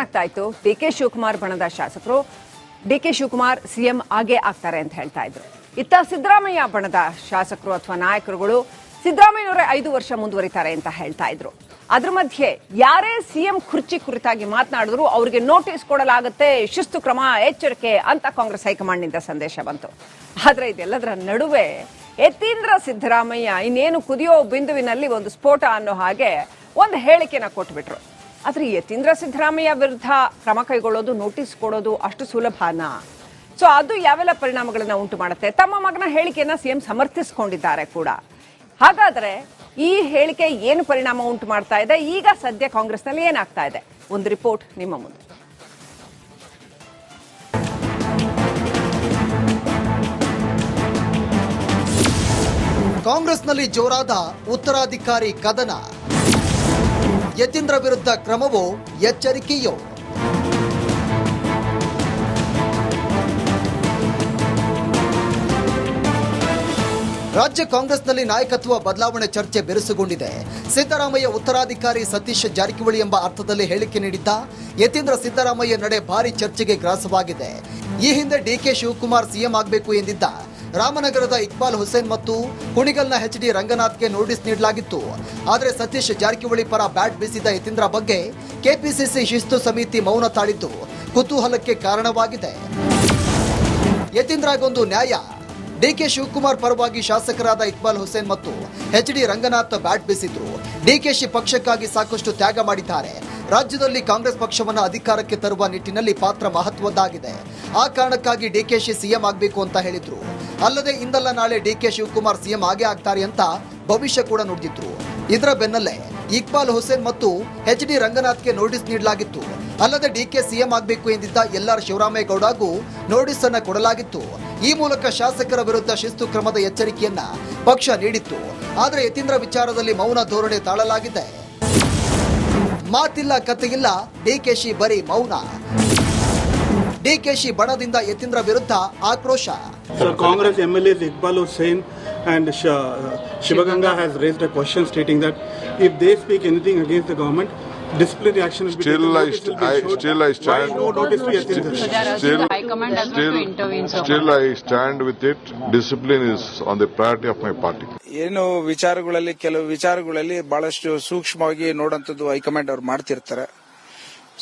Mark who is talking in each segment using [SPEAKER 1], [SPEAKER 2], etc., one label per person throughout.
[SPEAKER 1] ಏನಾಗ್ತಾ ಇತ್ತು, ಡಿ.ಕೆ. ಶಿವಕುಮಾರ್ ಬಣದ ಶಾಸಕರು ಡಿ.ಕೆ. ಶಿವಕುಮಾರ್ ಸಿಎಂ ಆಗೇ ಆಗ್ತಾರೆ ಅಂತ ಹೇಳ್ತಾ ಇದ್ರು. ಇತ್ತ ಸಿದ್ದರಾಮಯ್ಯ ಬಣದ ಶಾಸಕರು ಅಥವಾ ನಾಯಕರುಗಳು ಸಿದ್ದರಾಮಯ್ಯನವರೇ 5 ವರ್ಷ ಮುಂದುವರಿತಾರೆ ಅಂತ ಹೇಳ್ತಾ ಇದ್ರು. ಅದ್ರ ಮಧ್ಯೆ ಯಾರೇ ಸಿಎಂ ಕುರ್ಚಿ ಕುರಿತಾಗಿ ಮಾತನಾಡಿದ್ರು ಅವರಿಗೆ ನೋಟಿಸ್ ಕೊಡಲಾಗುತ್ತೆ, ಶಿಸ್ತು ಕ್ರಮ, ಎಚ್ಚರಿಕೆ ಅಂತ ಕಾಂಗ್ರೆಸ್ ಹೈಕಮಾಂಡ್ನಿಂದ ಸಂದೇಶ ಬಂತು. ಆದ್ರೆ ಇದೆಲ್ಲದರ ನಡುವೆ ಯತೀಂದ್ರ ಸಿದ್ದರಾಮಯ್ಯ ಇನ್ನೇನು ಕುದಿಯೋ ಬಿಂದುವಿನಲ್ಲಿ ಒಂದು ಸ್ಫೋಟ ಅನ್ನೋ ಹಾಗೆ ಒಂದು ಹೇಳಿಕೆನ ಕೊಟ್ಬಿಟ್ರು. ಆದ್ರೆ ಯತೀಂದ್ರ ಸಿದ್ದರಾಮಯ್ಯ ವಿರುದ್ಧ ಕ್ರಮ ಕೈಗೊಳ್ಳೋದು, ನೋಟಿಸ್ ಕೊಡೋದು ಅಷ್ಟು ಸುಲಭನಾ? ಸೊ ಅದು ಯಾವೆಲ್ಲ ಪರಿಣಾಮಗಳನ್ನ ಉಂಟು ಮಾಡುತ್ತೆ? ತಮ್ಮ ಮಗನ ಹೇಳಿಕೆಯನ್ನ ಸಿಎಂ ಸಮರ್ಥಿಸಿಕೊಂಡಿದ್ದಾರೆ ಕೂಡ. ಹಾಗಾದ್ರೆ ಈ ಹೇಳಿಕೆ ಏನು ಪರಿಣಾಮ ಉಂಟು ಮಾಡ್ತಾ ಇದೆ? ಈಗ ಸದ್ಯ ಕಾಂಗ್ರೆಸ್ನಲ್ಲಿ ಏನಾಗ್ತಾ ಇದೆ? ಒಂದು ರಿಪೋರ್ಟ್ ನಿಮ್ಮ ಮುಂದೆ.
[SPEAKER 2] ಕಾಂಗ್ರೆಸ್ನಲ್ಲಿ ಜೋರಾದ ಉತ್ತರಾಧಿಕಾರಿ ಕದನ. ಯತೀಂದ್ರ ವಿರುದ್ಧ ಕ್ರಮವೋ ಎಚ್ಚರಿಕೆಯೋ? ರಾಜ್ಯ ಕಾಂಗ್ರೆಸ್ನಲ್ಲಿ ನಾಯಕತ್ವ ಬದಲಾವಣೆ ಚರ್ಚೆ ಬಿರುಸುಗೊಂಡಿದೆ. ಸಿದ್ದರಾಮಯ್ಯ ಉತ್ತರಾಧಿಕಾರಿ ಸತೀಶ್ ಜಾರಕಿಹೊಳಿ ಎಂಬ ಅರ್ಥದಲ್ಲಿ ಹೇಳಿಕೆ ನೀಡಿದ್ದ ಯತೀಂದ್ರ ಸಿದ್ದರಾಮಯ್ಯ ನಡೆ ಭಾರಿ ಚರ್ಚೆಗೆ ಗ್ರಾಸವಾಗಿದೆ. ಈ ಹಿಂದೆ ಡಿ.ಕೆ. ಶಿವಕುಮಾರ್ ಸಿಎಂ ಆಗಬೇಕು ಎಂದಿದ್ದ ರಾಮನಗರದ ಇಕ್ಬಾಲ್ ಹುಸೇನ್ ಮತ್ತು ಕುಣಿಗಲ್ನ ಎಚ್.ಡಿ. ರಂಗನಾಥ್ಗೆ ನೋಟಿಸ್ ನೀಡಲಾಗಿತ್ತು. ಆದರೆ ಸತೀಶ್ ಜಾರಕಿಹೊಳಿ ಪರ ಬ್ಯಾಟ್ ಬೀಸಿದ ಯತೀಂದ್ರ ಬಗ್ಗೆ ಕೆಪಿಸಿಸಿ ಶಿಸ್ತು ಸಮಿತಿ ಮೌನ ತಾಳಿದ್ದು ಕುತೂಹಲಕ್ಕೆ ಕಾರಣವಾಗಿದೆ. ಯತೀಂದ್ರಗೊಂದು ನ್ಯಾಯ. ಡಿ.ಕೆ. ಶಿವಕುಮಾರ್ ಪರವಾಗಿ ಶಾಸಕರಾದ ಇಕ್ಬಾಲ್ ಹುಸೇನ್ ಮತ್ತು ಎಚ್.ಡಿ. ರಂಗನಾಥ್ ಬ್ಯಾಟ್ ಬೀಸಿದ್ರು. ಡಿಕೆಶಿ ಪಕ್ಷಕ್ಕಾಗಿ ಸಾಕಷ್ಟು ತ್ಯಾಗ ಮಾಡಿದ್ದಾರೆ. ರಾಜ್ಯದಲ್ಲಿ ಕಾಂಗ್ರೆಸ್ ಪಕ್ಷವನ್ನು ಅಧಿಕಾರಕ್ಕೆ ತರುವ ನಿಟ್ಟಿನಲ್ಲಿ ಪಾತ್ರ ಮಹತ್ವದ್ದಾಗಿದೆ. ಆ ಕಾರಣಕ್ಕಾಗಿ ಡಿಕೆಶಿ ಸಿಎಂ ಆಗಬೇಕು ಅಂತ ಹೇಳಿದ್ರು. ಅಲ್ಲದೆ ಇಂದಲ್ಲ ನಾಳೆ ಡಿ.ಕೆ. ಶಿವಕುಮಾರ್ ಸಿಎಂ ಆಗೇ ಆಗ್ತಾರೆ ಅಂತ ಭವಿಷ್ಯ ಕೂಡ ನುಡಿದಿದ್ರು. ಇದರ ಬೆನ್ನಲ್ಲೇ ಇಕ್ಬಾಲ್ ಹುಸೇನ್ ಮತ್ತು ಎಚ್.ಡಿ. ರಂಗನಾಥ್ಗೆ ನೋಟಿಸ್ ನೀಡಲಾಗಿತ್ತು. ಅಲ್ಲದೆ ಡಿಕೆ ಸಿಎಂ ಆಗಬೇಕು ಎಂದಿದ್ದ ಎಲ್.ಆರ್. ಶಿವರಾಮೇಗೌಡಗೂ ನೋಟಿಸ್ ಅನ್ನು ಕೊಡಲಾಗಿತ್ತು. ಈ ಮೂಲಕ ಶಾಸಕರ ವಿರುದ್ಧ ಶಿಸ್ತು ಕ್ರಮದ ಎಚ್ಚರಿಕೆಯನ್ನ ಪಕ್ಷ ನೀಡಿತ್ತು. ಆದರೆ ಯತೀಂದ್ರ ವಿಚಾರದಲ್ಲಿ ಮೌನ ಧೋರಣೆ ತಾಳಲಾಗಿದೆ. ಮಾತಿಲ್ಲ, ಕಥೆಯಿಲ್ಲ, ಡಿಕೆಶಿ ಬರೀ ಮೌನ. ಡಿಕೆಶಿ ಬಣದಿಂದ ಯತೀಂದ್ರ ವಿರುದ್ಧ ಆಕ್ರೋಶ.
[SPEAKER 3] Congress MLAs Iqbal Hussain and Shivaganga has raised a question stating that if they speak anything against the government, disciplinary action will be taken.
[SPEAKER 4] Still I stand with it. Discipline is on the priority of my party.
[SPEAKER 5] ಏನು ವಿಚಾರಗಳಲ್ಲಿ ಕೆಲವು ವಿಚಾರಗಳಲ್ಲಿ ಬಹಳಷ್ಟು ಸೂಕ್ಷ್ಮವಾಗಿ ನೋಡುವಂಥದ್ದು high command ಅವ್ರು ಮಾಡ್ತಿರ್ತಾರೆ.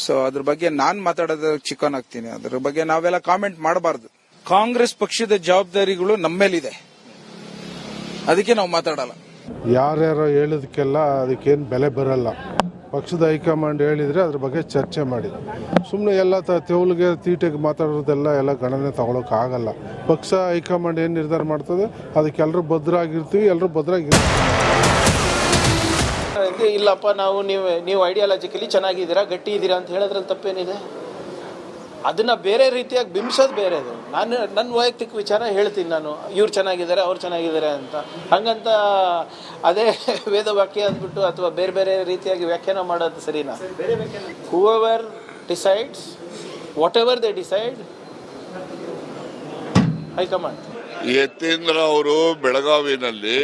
[SPEAKER 5] So ಅದ್ರ ಬಗ್ಗೆ ನಾನ್ ಮಾತಾಡೋದು ಚಿಕ್ಕನ್ ಆಗ್ತೀನಿ. ಅದ್ರ ಬಗ್ಗೆ ನಾವೆಲ್ಲ ಕಾಮೆಂಟ್ ಮಾಡಬಾರ್ದು. ಕಾಂಗ್ರೆಸ್ ಪಕ್ಷದ ಜವಾಬ್ದಾರಿಗಳು ನಮ್ಮೇಲಿದೆ, ಅದಕ್ಕೆ ನಾವು ಮಾತಾಡಲ್ಲ.
[SPEAKER 6] ಯಾರ್ಯಾರೋ ಹೇಳಿದಕ್ಕೆಲ್ಲ ಅದಕ್ಕೇನು ಬೆಲೆ ಬರಲ್ಲ. ಪಕ್ಷದ ಹೈಕಮಾಂಡ್ ಹೇಳಿದ್ರೆ ಅದ್ರ ಬಗ್ಗೆ ಚರ್ಚೆ ಮಾಡಿ. ಸುಮ್ಮನೆ ಎಲ್ಲ ತೆವಲಿಗೆ ತೀಟೆಗೆ ಮಾತಾಡೋದೆಲ್ಲ ಎಲ್ಲ ಗಣನೆ ತಗೊಳಕ್ ಆಗಲ್ಲ. ಪಕ್ಷ ಹೈಕಮಾಂಡ್ ಏನ್ ನಿರ್ಧಾರ ಮಾಡ್ತದೆ ಅದಕ್ಕೆ ಎಲ್ಲರೂ ಭದ್ರಾಗಿರ್ತೀವಿ, ಎಲ್ಲರೂ ಭದ್ರಾಗಿರ್ತೀವಿ.
[SPEAKER 7] ಇಲ್ಲಪ್ಪ ನೀವು ಐಡಿಯಾಲಜಿಕಲಿ ಚೆನ್ನಾಗಿದ್ದೀರಾ, ಗಟ್ಟಿ ಇದ್ದೀರಾ ಅಂತ ಹೇಳೋದ್ರಲ್ಲಿ ತಪ್ಪೇನಿದೆ? ಅದನ್ನ ಬೇರೆ ರೀತಿಯಾಗಿ ಬಿಂಬಿಸೋದು ಬೇರೆದು. ನನ್ನ ವೈಯಕ್ತಿಕ ವಿಚಾರ ಹೇಳ್ತೀನಿ. ನಾನು ಇವ್ರು ಚೆನ್ನಾಗಿದ್ದಾರೆ, ಅವ್ರು ಚೆನ್ನಾಗಿದ್ದಾರೆ ಅಂತ ಹಂಗಂತ ಅದೇ ವೇದ ವಾಕ್ಯ ಅಂದ್ಬಿಟ್ಟು ಅಥವಾ ಬೇರೆ ಬೇರೆ ರೀತಿಯಾಗಿ ವ್ಯಾಖ್ಯಾನ ಮಾಡೋದು ಸರಿನಾ? Whoever decides, whatever they decide, high command.
[SPEAKER 4] Yathindra ಅವರು ಬೆಳಗಾವಿನಲ್ಲಿ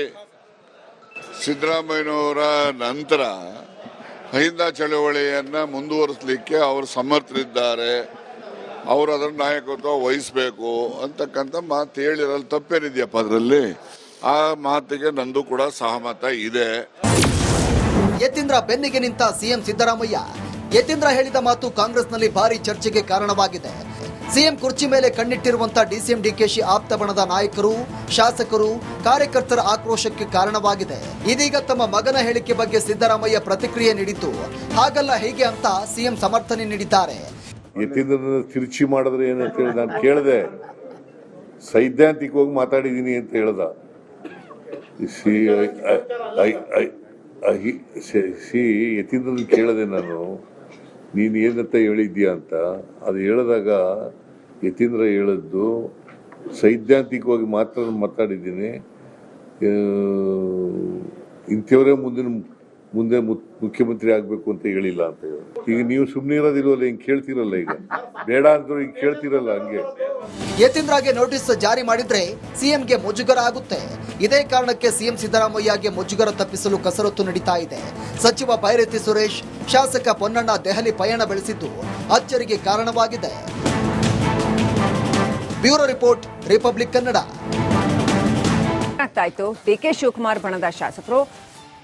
[SPEAKER 4] ಸಿದ್ದರಾಮಯ್ಯನವರ ನಂತರ ಅಹಿಂದ ಚಳವಳಿಯನ್ನ ಮುಂದುವರಿಸಲಿಕ್ಕೆ ಅವರು ಸಮರ್ಥರಿದ್ದಾರೆ. ಅವರು ಅದರ ನಾಯಕತ್ವ ವಹಿಸಬೇಕು ಅಂತಕ್ಕಂಥ ಮಾತು ಹೇಳಿರಲು ತಪ್ಪೇನಿದೆಯಪ್ಪ ಅದರಲ್ಲಿ? ಆ ಮಾತಿಗೆ ನಂದು ಕೂಡ ಸಹಮತ ಇದೆ.
[SPEAKER 2] ಯತೀಂದ್ರ ಬೆನ್ನಿಗೆ ನಿಂತ ಸಿಎಂ ಸಿದ್ದರಾಮಯ್ಯ. ಯತೀಂದ್ರ ಹೇಳಿದ ಮಾತು ಕಾಂಗ್ರೆಸ್ನಲ್ಲಿ ಭಾರಿ ಚರ್ಚೆಗೆ ಕಾರಣವಾಗಿದೆ. ಸಿಎಂ ಕುರ್ಚಿ ಮೇಲೆ ಕಣ್ಣಿಟ್ಟಿರುವಂತಹ ಡಿಸಿಎಂ ಡಿಕೆಶಿ ಆಪ್ತ ಬಣದ ನಾಯಕರು, ಶಾಸಕರು, ಕಾರ್ಯಕರ್ತರ ಆಕ್ರೋಶಕ್ಕೆ ಕಾರಣವಾಗಿದೆ. ಇದೀಗ ತಮ್ಮ ಮಗನ ಹೇಳಿಕೆ ಬಗ್ಗೆ ಸಿದ್ದರಾಮಯ್ಯ ಪ್ರತಿಕ್ರಿಯೆ ನೀಡಿದ್ದು ಹಾಗಲ್ಲ ಹೇಗೆ ಅಂತ ಸಿಎಂ ಸಮರ್ಥನೆ ನೀಡಿದ್ದಾರೆ.
[SPEAKER 8] ಯತೀಂದ್ರನ ತಿರುಚಿ ಮಾಡಿದ್ರೆ ಏನಂತ ಹೇಳಿ ನಾನು ಕೇಳಿದೆ. ಸೈದ್ಧಾಂತಿಕವಾಗಿ ಮಾತಾಡಿದೀನಿ ಅಂತ ಹೇಳ್ದ. ಯತೀಂದ್ರನ ಕೇಳಿದೆ ನಾನು, ನೀನ್ ಏನಂತ ಹೇಳಿದ್ಯಾ ಅಂತ. ಅದು ಹೇಳಿದಾಗ ಯತೀಂದ್ರ ಹೇಳಿದ್ದು ಸೈದ್ಧಾಂತಿಕವಾಗಿ ಮಾತ್ರ ಮಾತಾಡಿದ್ದೀನಿ, ಇಂಥವರೇ ಮುಂದೆ ಮುಖ್ಯಮಂತ್ರಿ ಆಗ್ಬೇಕು ಅಂತ ಹೇಳಿಲ್ಲ ಅಂತ ಹೇಳಿ. ಈಗ ನೀವು ಸುಮ್ಮನೆ ಇರೋದಿಲ್ವಲ್ಲ, ಹಿಂಗ್ ಕೇಳ್ತಿರಲ್ಲ. ಈಗ ಬೇಡ ಅಂದ್ರೂ ಈಗ ಕೇಳ್ತಿರಲ್ಲ. ಹಂಗೆ
[SPEAKER 2] ಯತೀಂದ್ರಗೆ ನೋಟಿಸ್ ಜಾರಿ ಮಾಡಿದ್ರೆ ಸಿಎಂಗೆ ಮುಜುಗರ ಆಗುತ್ತೆ. ಇದೇ ಕಾರಣಕ್ಕೆ ಸಿಎಂ ಸಿದ್ದರಾಮಯ್ಯಗೆ ಮುಜುಗರ ತಪ್ಪಿಸಲು ಕಸರತ್ತು ನಡೀತಾ ಇದೆ. ಸಚಿವ ಬೈರತಿ ಸುರೇಶ್, ಶಾಸಕ ಪೊನ್ನಣ್ಣ ದೆಹಲಿ ಪಯಣ ಬೆಳೆಸಿದ್ದು ಅಚ್ಚರಿಗೆ ಕಾರಣವಾಗಿದೆ. Bureau report, republic Kannada.
[SPEAKER 1] ಆಗ್ತಾಯಿತ್ತು ಡಿಕೆ ಶಿವಕುಮಾರ್ ಬಣದ ಶಾಸಕರು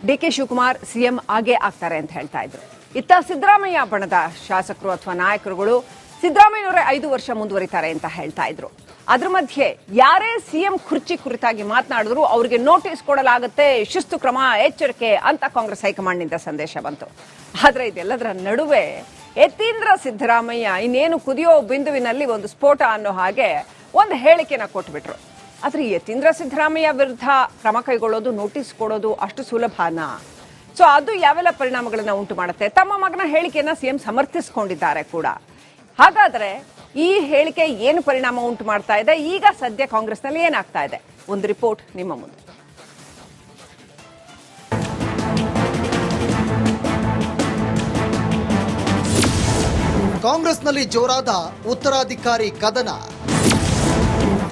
[SPEAKER 1] ಡಿಕೆ ಶಿವಕುಮಾರ್ ಸಿಎಂ ಆಗೇ ಆಗ್ತಾರೆ ಅಂತ ಹೇಳ್ತಾ ಇದ್ರು. ಇತ್ತ ಸಿದ್ದರಾಮಯ್ಯ ಬಣದ ಶಾಸಕರು ಅಥವಾ ನಾಯಕರುಗಳು ಸಿದ್ದರಾಮಯ್ಯನವರೇ 5 ವರ್ಷ ಮುಂದುವರಿತಾರೆ ಅಂತ ಹೇಳ್ತಾ ಇದ್ರು. ಅದ್ರ ಮಧ್ಯೆ ಯಾರೇ ಸಿಎಂ ಕುರ್ಚಿ ಕುರಿತಾಗಿ ಮಾತನಾಡಿದ್ರು ಅವರಿಗೆ ನೋಟಿಸ್ ಕೊಡಲಾಗುತ್ತೆ, ಶಿಸ್ತು ಕ್ರಮ, ಎಚ್ಚರಿಕೆ ಅಂತ ಕಾಂಗ್ರೆಸ್ ಹೈಕಮಾಂಡ್ನಿಂದ ಸಂದೇಶ ಬಂತು. ಆದ್ರೆ ಇದೆಲ್ಲದರ ನಡುವೆ ಯತೀಂದ್ರ ಸಿದ್ದರಾಮಯ್ಯ ಇನ್ನೇನು ಕುದಿಯೋ ಬಿಂದುವಿನಲ್ಲಿ ಒಂದು ಸ್ಫೋಟ ಅನ್ನೋ ಹಾಗೆ ಒಂದು ಹೇಳಿಕೆನ ಕೊಟ್ಬಿಟ್ರು. ಆದ್ರೆ ಯತೀಂದ್ರ ಸಿದ್ದರಾಮಯ್ಯ ವಿರುದ್ಧ ಕ್ರಮ ಕೈಗೊಳ್ಳೋದು, ನೋಟಿಸ್ ಕೊಡೋದು ಅಷ್ಟು ಸುಲಭನಾ? ಸೊ ಅದು ಯಾವೆಲ್ಲ ಪರಿಣಾಮಗಳನ್ನ ಉಂಟು ಮಾಡುತ್ತೆ? ತಮ್ಮ ಮಗನ ಹೇಳಿಕೆಯನ್ನ ಸಿಎಂ ಸಮರ್ಥಿಸಿಕೊಂಡಿದ್ದಾರೆ ಕೂಡ. ಹಾಗಾದ್ರೆ ಈ ಹೇಳಿಕೆ ಏನು ಪರಿಣಾಮ ಉಂಟು ಮಾಡ್ತಾ ಇದೆ? ಈಗ ಸದ್ಯ ಕಾಂಗ್ರೆಸ್ನಲ್ಲಿ ಏನಾಗ್ತಾ ಇದೆ? ಒಂದು ರಿಪೋರ್ಟ್ ನಿಮ್ಮ ಮುಂದೆ.
[SPEAKER 2] ಕಾಂಗ್ರೆಸ್ನಲ್ಲಿ ಜೋರಾದ ಉತ್ತರಾಧಿಕಾರಿ ಕದನ.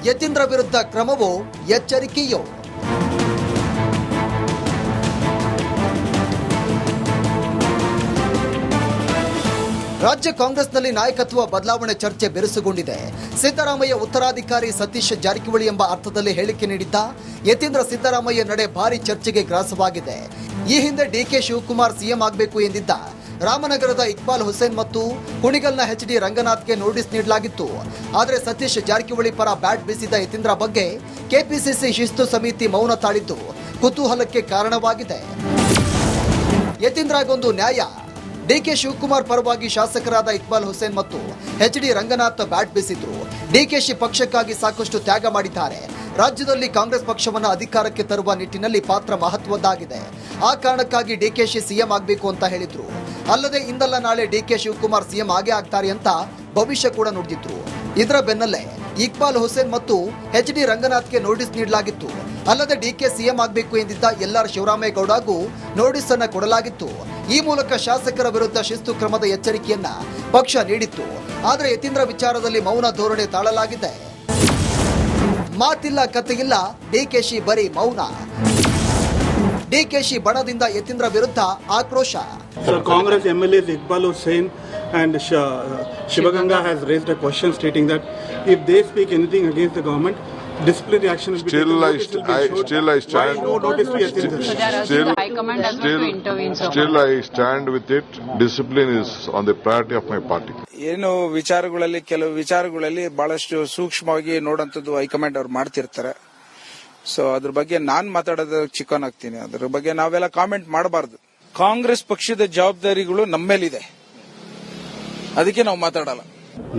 [SPEAKER 2] ಯತೀಂದ್ರ ವಿರುದ್ಧ ಕ್ರಮವೋ ಎಚ್ಚರಿಕೆಯೋ? ರಾಜ್ಯ ಕಾಂಗ್ರೆಸ್ನಲ್ಲಿ ನಾಯಕತ್ವ ಬದಲಾವಣೆ ಚರ್ಚೆ ಬಿರುಸುಗೊಂಡಿದೆ. ಸಿದ್ದರಾಮಯ್ಯ ಉತ್ತರಾಧಿಕಾರಿ ಸತೀಶ್ ಜಾರಕಿಹೊಳಿ ಎಂಬ ಅರ್ಥದಲ್ಲಿ ಹೇಳಿಕೆ ನೀಡಿದ್ದ ಯತೀಂದ್ರ ಸಿದ್ದರಾಮಯ್ಯ ನಡೆ ಭಾರಿ ಚರ್ಚೆಗೆ ಗ್ರಾಸವಾಗಿದೆ. ಈ ಹಿಂದೆ ಡಿಕೆ ಶಿವಕುಮಾರ್ ಸಿಎಂ ಆಗಬೇಕು ಎಂದಿದ್ದ ರಾಮನಗರದ ಇಕ್ಬಾಲ್ ಹುಸೇನ್ ಮತ್ತು ಕುಣಿಗಲ್ನ HD ರಂಗನಾಥ್ಗೆ ನೋಟಿಸ್ ನೀಡಲಾಗಿತ್ತು. ಆದರೆ ಸತೀಶ್ ಜಾರಕಿಹೊಳಿ ಪರ ಬ್ಯಾಟ್ ಬೀಸಿದ ಯತೀಂದ್ರ ಬಗ್ಗೆ ಕೆಪಿಸಿಸಿ ಶಿಸ್ತು ಸಮಿತಿ ಮೌನ ತಾಳಿದ್ದು ಕುತೂಹಲಕ್ಕೆ ಕಾರಣವಾಗಿದೆ. ಯತೀಂದ್ರಗೊಂದು ನ್ಯಾಯ. ಡಿಕೆ ಶಿವಕುಮಾರ್ ಪರವಾಗಿ ಶಾಸಕರಾದ ಇಕ್ಬಾಲ್ ಹುಸೇನ್ ಮತ್ತು HD ರಂಗನಾಥ್ ಬ್ಯಾಟ್ ಬೀಸಿದ್ರು. ಡಿಕೆಶಿ ಪಕ್ಷಕ್ಕಾಗಿ ಸಾಕಷ್ಟು ತ್ಯಾಗ ಮಾಡಿದ್ದಾರೆ. ರಾಜ್ಯದಲ್ಲಿ ಕಾಂಗ್ರೆಸ್ ಪಕ್ಷವನ್ನು ಅಧಿಕಾರಕ್ಕೆ ತರುವ ನಿಟ್ಟಿನಲ್ಲಿ ಪಾತ್ರ ಮಹತ್ವದ್ದಾಗಿದೆ. ಆ ಕಾರಣಕ್ಕಾಗಿ ಡಿಕೆಶಿ ಸಿಎಂ ಆಗಬೇಕು ಅಂತ ಹೇಳಿದ್ರು. ಅಲ್ಲದೆ ಇಂದಲ್ಲ ನಾಳೆ ಡಿಕೆ ಶಿವಕುಮಾರ್ ಸಿಎಂ ಆಗೇ ಆಗ್ತಾರೆ ಅಂತ ಭವಿಷ್ಯ ಕೂಡ ನುಡಿದಿದ್ರು. ಇದರ ಬೆನ್ನಲ್ಲೇ ಇಕ್ಬಾಲ್ ಹುಸೇನ್ ಮತ್ತು HD ರಂಗನಾಥ್ಗೆ ನೋಟಿಸ್ ನೀಡಲಾಗಿತ್ತು. ಅಲ್ಲದೆ ಡಿಕೆ ಸಿಎಂ ಆಗಬೇಕು ಎಂದಿದ್ದ LR ಶಿವರಾಮೇಗೌಡಗೂ ನೋಟಿಸ್ ಅನ್ನು ಕೊಡಲಾಗಿತ್ತು. ಈ ಮೂಲಕ ಶಾಸಕರ ವಿರುದ್ಧ ಶಿಸ್ತು ಕ್ರಮದ ಎಚ್ಚರಿಕೆಯನ್ನ ಪಕ್ಷ ನೀಡಿತ್ತು. ಆದರೆ ಯತೀಂದ್ರ ವಿಚಾರದಲ್ಲಿ ಮೌನ ಧೋರಣೆ ತಾಳಲಾಗಿದೆ. ಮಾತಿಲ್ಲ ಕಥೆಯಿಲ್ಲ, ಡಿಕೆಶಿ ಬರೀ ಮೌನ. ಡಿಕೆಶಿ ಬಣದಿಂದ ಯತೀಂದ್ರ ವಿರುದ್ಧ ಆಕ್ರೋಶ.
[SPEAKER 3] Sir, Congress MLAs Iqbal Hussain and Shivaganga has raised a question stating that if they speak anything against the government, disciplinary action will be taken.
[SPEAKER 4] Still I stand.
[SPEAKER 3] Why no notice to Yatindra?
[SPEAKER 4] Still I stand with it. Discipline is on the priority of my party.
[SPEAKER 5] ಏನು ವಿಚಾರಗಳಲ್ಲಿ ಕೆಲವು ವಿಚಾರಗಳಲ್ಲಿ ಬಹಳಷ್ಟು ಸೂಕ್ಷ್ಮವಾಗಿ ನೋಡಂತದ್ದು high command ಅವ್ರು ಮಾಡ್ತಿರ್ತಾರೆ. So ಅದ್ರ ಬಗ್ಗೆ ನಾನ್ ಮಾತಾಡೋದು ಚಿಕ್ಕನ್ ಆಗ್ತೀನಿ. ಅದ್ರ ಬಗ್ಗೆ ನಾವೆಲ್ಲ ಕಾಮೆಂಟ್ ಮಾಡಬಾರ್ದು. ಕಾಂಗ್ರೆಸ್ ಪಕ್ಷದ ಜವಾಬ್ದಾರಿಗಳು ನಮ್ಮ ಮೇಲಿದೆ, ಅದಕ್ಕೆ ನಾವು ಮಾತಾಡಲ್ಲ.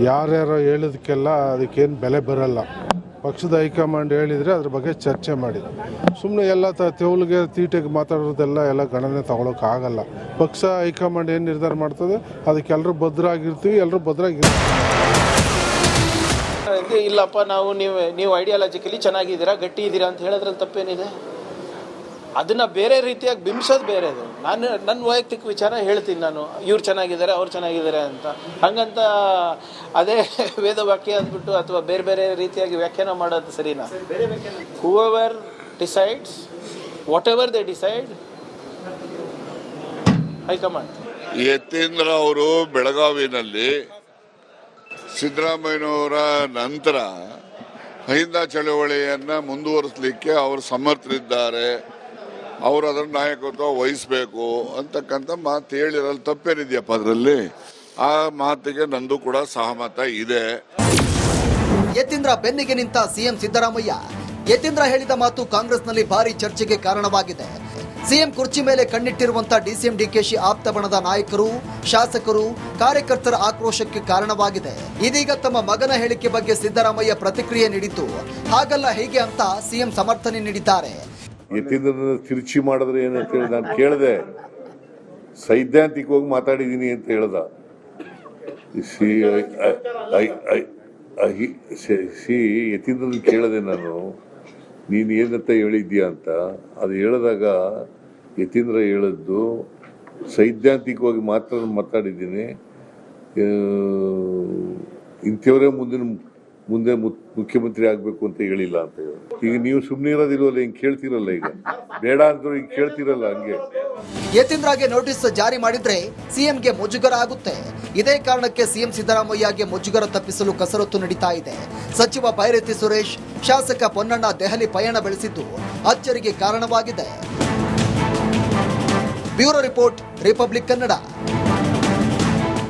[SPEAKER 6] ಯಾರ್ಯಾರೋ ಹೇಳೋದಕ್ಕೆಲ್ಲ ಅದಕ್ಕೇನು ಬೆಲೆ ಬರಲ್ಲ. ಪಕ್ಷದ ಹೈಕಮಾಂಡ್ ಹೇಳಿದ್ರೆ ಅದ್ರ ಬಗ್ಗೆ ಚರ್ಚೆ ಮಾಡಿ. ಸುಮ್ಮನೆ ಎಲ್ಲ ತೆವಲಿಗೆ ತೀಟೆಗೆ ಮಾತಾಡೋದೆಲ್ಲ ಎಲ್ಲ ಗಣನೆ ತಗೊಳಕ್ಕಾಗಲ್ಲ. ಪಕ್ಷ ಹೈಕಮಾಂಡ್ ಏನು ನಿರ್ಧಾರ ಮಾಡ್ತದೆ ಅದಕ್ಕೆ ಎಲ್ಲರೂ ಭದ್ರಾಗಿರ್ತೀವಿ, ಎಲ್ಲರೂ ಭದ್ರಾಗಿರ್ತೀವಿ.
[SPEAKER 7] ಇಲ್ಲಪ್ಪ ನೀವು ಐಡಿಯಾಲಜಿಕಲಿ ಚೆನ್ನಾಗಿದ್ದೀರಾ, ಗಟ್ಟಿ ಇದ್ದೀರಾ ಅಂತ ಹೇಳೋದ್ರಲ್ಲಿ ತಪ್ಪೇನಿದೆ? ಅದನ್ನ ಬೇರೆ ರೀತಿಯಾಗಿ ಬಿಂಬಿಸೋದು ಬೇರೆದು. ನನ್ನ ವೈಯಕ್ತಿಕ ವಿಚಾರ ಹೇಳ್ತೀನಿ. ನಾನು ಇವ್ರು ಚೆನ್ನಾಗಿದ್ದಾರೆ, ಅವ್ರು ಚೆನ್ನಾಗಿದ್ದಾರೆ ಅಂತ ಹಂಗಂತ ಅದೇ ವೇದ ವಾಕ್ಯ ಅಂದ್ಬಿಟ್ಟು ಅಥವಾ ಬೇರೆ ಬೇರೆ ರೀತಿಯಾಗಿ ವ್ಯಾಖ್ಯಾನ ಮಾಡೋದು ಸರಿನಾ? Whoever decides whatever they decide, high command.
[SPEAKER 8] Yathindra ಅವರು ಬೆಳಗಾವಿನಲ್ಲಿ ಸಿದ್ದರಾಮಯ್ಯನವರ ನಂತರ ಅಹಿಂದ ಚಳವಳಿಯನ್ನ ಮುಂದುವರಿಸಲಿಕ್ಕೆ ಅವರು ಸಮರ್ಥರಿದ್ದಾರೆ. ಅವರು ಅದರ ನಾಯಕತ್ವ ವಹಿಸಬೇಕು ಅಂತಕ್ಕಂಥ ಮಾತು ಹೇಳಿರಲು ತಪ್ಪೇನಿದೆಯಪ್ಪ ಅದರಲ್ಲಿ? ಆ ಮಾತಿಗೆ ನಂದು ಕೂಡ ಸಹಮತ ಇದೆ.
[SPEAKER 2] ಯತೀಂದ್ರ ಬೆನ್ನಿಗೆ ನಿಂತ ಸಿಎಂ ಸಿದ್ದರಾಮಯ್ಯ. ಯತೀಂದ್ರ ಹೇಳಿದ ಮಾತು ಕಾಂಗ್ರೆಸ್ನಲ್ಲಿ ಭಾರಿ ಚರ್ಚೆಗೆ ಕಾರಣವಾಗಿದೆ. ಸಿಎಂ ಕುರ್ಚಿ ಮೇಲೆ ಕಣ್ಣಿಟ್ಟಿರುವಂತ DCM DKಶಿ ಆಪ್ತ ಬಣದ ನಾಯಕರು, ಶಾಸಕರು, ಕಾರ್ಯಕರ್ತರ ಆಕ್ರೋಶಕ್ಕೆ ಕಾರಣವಾಗಿದೆ. ಇದೀಗ ತಮ್ಮ ಮಗನ ಹೇಳಿಕೆ ಬಗ್ಗೆ ಸಿದ್ದರಾಮಯ್ಯ ಪ್ರತಿಕ್ರಿಯೆ ನೀಡಿದ್ದು ಹಾಗಲ್ಲ ಹೀಗೆ ಅಂತ ಸಿಎಂ ಸಮರ್ಥನೆ ನೀಡಿದ್ದಾರೆ.
[SPEAKER 8] ಯತೀಂದ್ರನ ತಿರುಚಿ ಮಾಡಿದ್ರೆ ಏನಂತ ಹೇಳಿ ನಾನು ಕೇಳಿದೆ. ಸೈದ್ಧಾಂತಿಕವಾಗಿ ಮಾತಾಡಿದೀನಿ ಅಂತ ಹೇಳ್ದ. ಯತೀಂದ್ರನ ಕೇಳಿದೆ ನಾನು, ನೀನು ಏನಂತ ಹೇಳಿದ್ಯಾ ಅಂತ. ಅದು ಹೇಳಿದಾಗ ಯತೀಂದ್ರ ಹೇಳಿದ್ದು ಸೈದ್ಧಾಂತಿಕವಾಗಿ ಮಾತಾಡಿದ್ದೀನಿ, ಇಂಥವರೇ ಮುಂದಿನ ಮುಂದೆ ಮುಖ್ಯಮಂತ್ರಿ ಆಗ್ಬೇಕು ಅಂತ ಹೇಳಿಲ್ಲ ಅಂತ ಹೇಳಿ. ಈಗ ನೀವು ಸುಮ್ಮನೆ ಇರೋದಿಲ್ವಲ್ಲ, ಹಿಂಗ್ ಕೇಳ್ತಿರಲ್ಲ, ಈಗ ಬೇಡ ಅಂದ್ರು ಈಗ ಕೇಳ್ತಿರಲ್ಲ. ಹಂಗೆ
[SPEAKER 2] ಯತೀಂದ್ರಗೆ ನೋಟಿಸ್ ಜಾರಿ ಮಾಡಿದ್ರೆ ಸಿಎಂಗೆ ಮುಜುಗರ ಆಗುತ್ತೆ. ಇದೇ ಕಾರಣಕ್ಕೆ ಸಿಎಂ ಸಿದ್ದರಾಮಯ್ಯಗೆ ಮುಜುಗರ ತಪ್ಪಿಸಲು ಕಸರತ್ತು ನಡೀತಾ ಇದೆ. ಸಚಿವ ಬೈರತಿ ಸುರೇಶ್, ಶಾಸಕ ಪೊನ್ನಣ್ಣ ದೆಹಲಿ ಪಯಣ ಬೆಳೆಸಿದ್ದು ಅಚ್ಚರಿಗೆ ಕಾರಣವಾಗಿದೆ. Bureau report, republic Kannada.